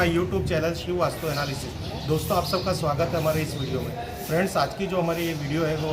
My YouTube channel Shiv Vastu analysis. दोस्तों, आप सबका स्वागत है हमारे इस वीडियो में। फ्रेंड्स, आज की जो हमारी ये वीडियो है वो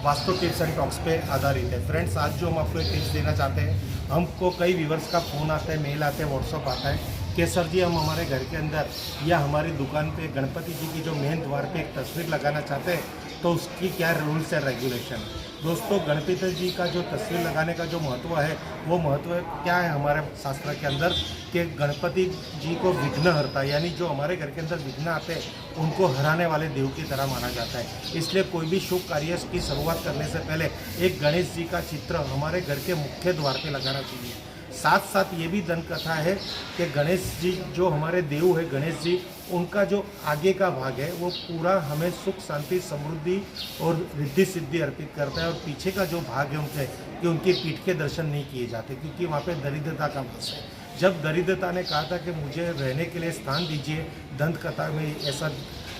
वास्तु टिप्स एंड टॉक्स पे आधारित है। फ्रेंड्स, आज जो हम आपको एक टिप्स देना चाहते हैं, हमको कई व्यूवर्स का फ़ोन आता है, मेल आता है, व्हाट्सअप आता है कि सर जी हम हमारे घर के अंदर या हमारी दुकान पे गणपति जी की जो मेन द्वार पे एक तस्वीर लगाना चाहते हैं, तो उसकी क्या रूल्स एंड रेगुलेशन है। दोस्तों, गणपति जी का जो तस्वीर लगाने का जो महत्व है, वो महत्व क्या है हमारे शास्त्र के अंदर कि गणपति जी को विघ्नहर्ता, यानी जो हमारे घर के अंदर विघ्न आते हैं उनको हराने वाले देव की तरह माना जाता है। इसलिए कोई भी शुभ कार्य की शुरुआत करने से पहले एक गणेश जी का चित्र हमारे घर के मुख्य द्वार पे लगाना चाहिए। साथ साथ ये भी दंत कथा है कि गणेश जी जो हमारे देव है, गणेश जी उनका जो आगे का भाग है वो पूरा हमें सुख शांति समृद्धि और रिद्धि सिद्धि अर्पित करता है, और पीछे का जो भाग है उनके कि उनकी पीठ के दर्शन नहीं किए जाते, क्योंकि वहाँ पे दरिद्रता का वास है। जब दरिद्रता ने कहा था कि मुझे रहने के लिए स्थान दीजिए, दंत कथा में ऐसा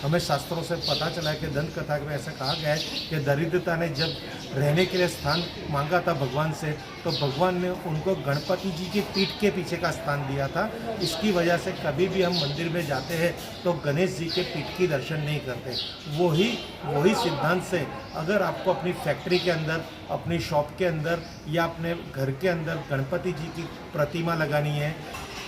हमें शास्त्रों से पता चला है कि दंत कथा में ऐसा कहा गया है कि दरिद्रता ने जब रहने के लिए स्थान मांगा था भगवान से, तो भगवान ने उनको गणपति जी की पीठ के पीछे का स्थान दिया था। इसकी वजह से कभी भी हम मंदिर में जाते हैं तो गणेश जी के पीठ की दर्शन नहीं करते। वही सिद्धांत से अगर आपको अपनी फैक्ट्री के अंदर, अपनी शॉप के अंदर या अपने घर के अंदर गणपति जी की प्रतिमा लगानी है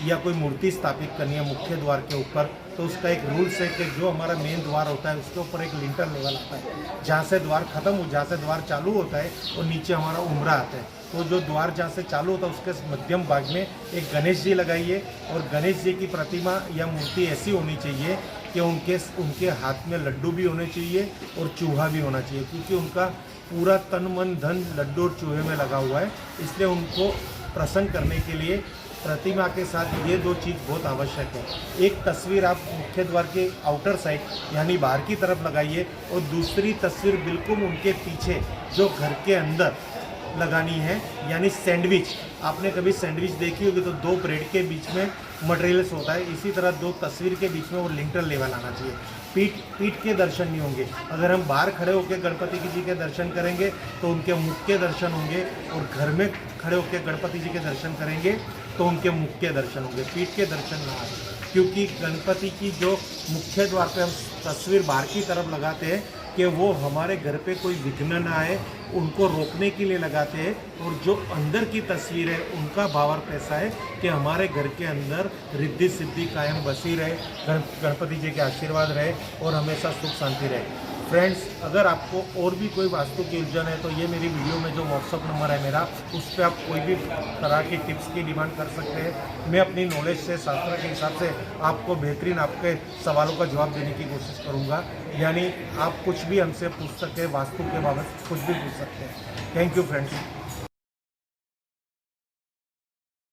या कोई मूर्ति स्थापित करनी है मुख्य द्वार के ऊपर, तो उसका एक रूल्स है कि जो हमारा मेन द्वार होता है उसके ऊपर एक लिंटर लेवल आता है, जहाँ से द्वार खत्म हो, जहाँ से द्वार चालू होता है और नीचे हमारा उमरा आता है। तो जो द्वार जहाँ से चालू होता है उसके मध्यम भाग में एक गणेश जी लगाइए, और गणेश जी की प्रतिमा या मूर्ति ऐसी होनी चाहिए कि उनके हाथ में लड्डू भी होने चाहिए और चूहा भी होना चाहिए, क्योंकि उनका पूरा तन मन धन लड्डू और चूहे में लगा हुआ है। इसलिए उनको प्रसन्न करने के लिए प्रतिमा के साथ ये दो चीज़ बहुत आवश्यक है। एक तस्वीर आप मुख्य द्वार के आउटर साइड यानी बाहर की तरफ लगाइए, और दूसरी तस्वीर बिल्कुल उनके पीछे जो घर के अंदर लगानी है, यानी सैंडविच। आपने कभी सैंडविच देखी होगी तो दो ब्रेड के बीच में मटेरियल्स होता है, इसी तरह दो तस्वीर के बीच में वो लिंटर लेवल आना चाहिए। पीठ के दर्शन नहीं होंगे। अगर हम बाहर खड़े होकर गणपति जी के दर्शन करेंगे तो उनके मुख के दर्शन होंगे, और घर में खड़े होकर गणपति जी के दर्शन करेंगे तो उनके मुख के दर्शन होंगे, पीठ के दर्शन ना आए। क्योंकि गणपति की जो मुख्य द्वार पे हम तस्वीर बाहर की तरफ लगाते हैं कि वो हमारे घर पे कोई विघ्न ना आए, उनको रोकने के लिए लगाते हैं। और जो अंदर की तस्वीर है उनका भावार्थ ऐसा है कि हमारे घर के अंदर रिद्धि सिद्धि कायम बसी रहे, गणपति जी के आशीर्वाद रहे और हमेशा सुख शांति रहे। फ्रेंड्स, अगर आपको और भी कोई वास्तु की उलझन है तो ये मेरी वीडियो में जो व्हाट्सअप नंबर है मेरा, उस पर आप कोई भी तरह की टिप्स की डिमांड कर सकते हैं। मैं अपनी नॉलेज से, शास्त्र के हिसाब से आपको बेहतरीन आपके सवालों का जवाब देने की कोशिश करूँगा। यानी आप कुछ भी हमसे पूछ सकते हैं, वास्तु के बाबत कुछ भी पूछ सकते हैं। Thank you friends.